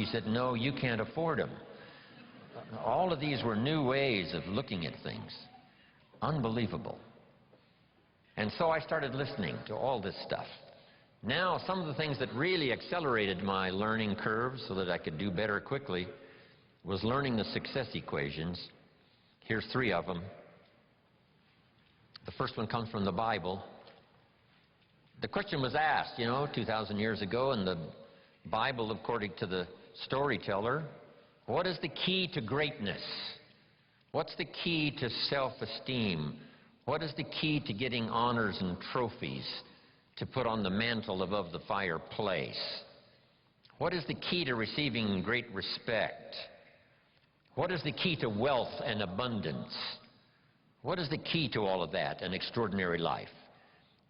He said, no, you can't afford them. All of these were new ways of looking at things. Unbelievable. And so I started listening to all this stuff. Now, some of the things that really accelerated my learning curve so that I could do better quickly was learning the success equations. Here's 3 of them. The first one comes from the Bible. The question was asked, 2,000 years ago in the Bible, according to the storyteller, what is the key to greatness? What's the key to self-esteem? What is the key to getting honors and trophies to put on the mantle above the fireplace? What is the key to receiving great respect? What is the key to wealth and abundance? What is the key to all of that, an extraordinary life?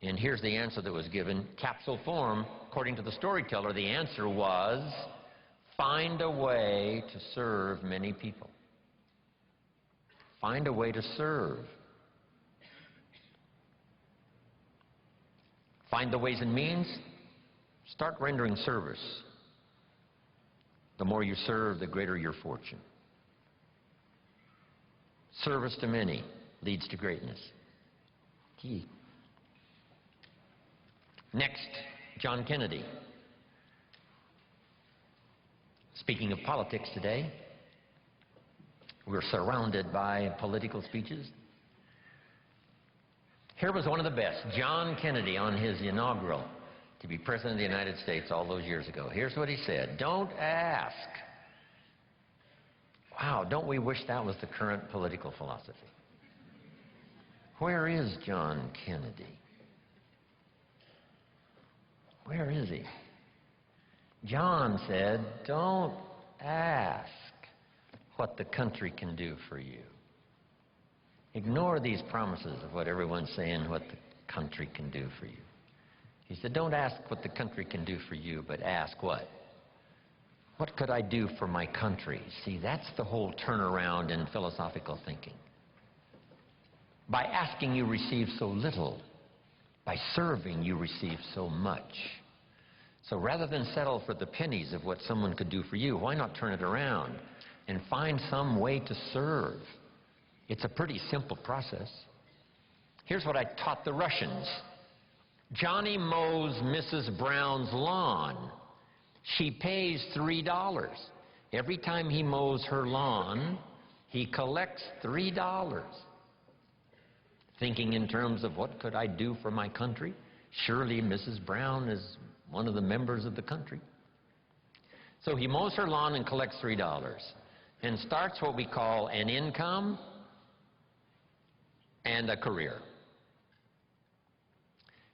And here's the answer that was given, capsule form. According to the storyteller, the answer was, find a way to serve many people. Find a way to serve. Find the ways and means. Start rendering service. The more you serve, the greater your fortune. Service to many leads to greatness. Key. Next, John Kennedy. Speaking of politics today, we're surrounded by political speeches. Here was one of the best, John Kennedy, on his inaugural to be President of the United States all those years ago. Here's what he said, don't ask. Wow, don't we wish that was the current political philosophy? Where is John Kennedy? Where is he? John said, don't ask what the country can do for you. Ignore these promises of what everyone's saying, what the country can do for you. He said, don't ask what the country can do for you, but ask what? What could I do for my country? See, that's the whole turnaround in philosophical thinking. By asking, you receive so little. By serving, you receive so much. So rather than settle for the pennies of what someone could do for you, why not turn it around and find some way to serve? It's a pretty simple process. Here's what I taught the Russians. Johnny mows Mrs. Brown's lawn. She pays $3. Every time he mows her lawn, he collects $3. Thinking in terms of what could I do for my country? Surely Mrs. Brown is one of the members of the country. So he mows her lawn and collects $3 and starts what we call an income and a career.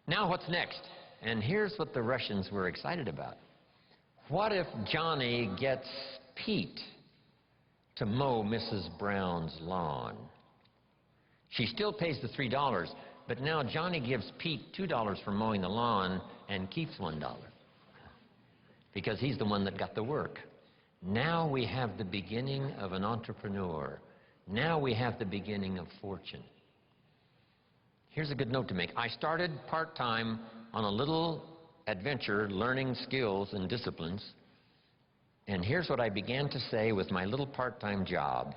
Now what's next? And here's what the Russians were excited about. What if Johnny gets Pete to mow Mrs. Brown's lawn? She still pays the $3, but now Johnny gives Pete $2 for mowing the lawn and keeps $1 because he's the one that got the work. Now we have the beginning of an entrepreneur. Now we have the beginning of fortune. Here's a good note to make. I started part-time on a little adventure learning skills and disciplines, and here's what I began to say with my little part-time job.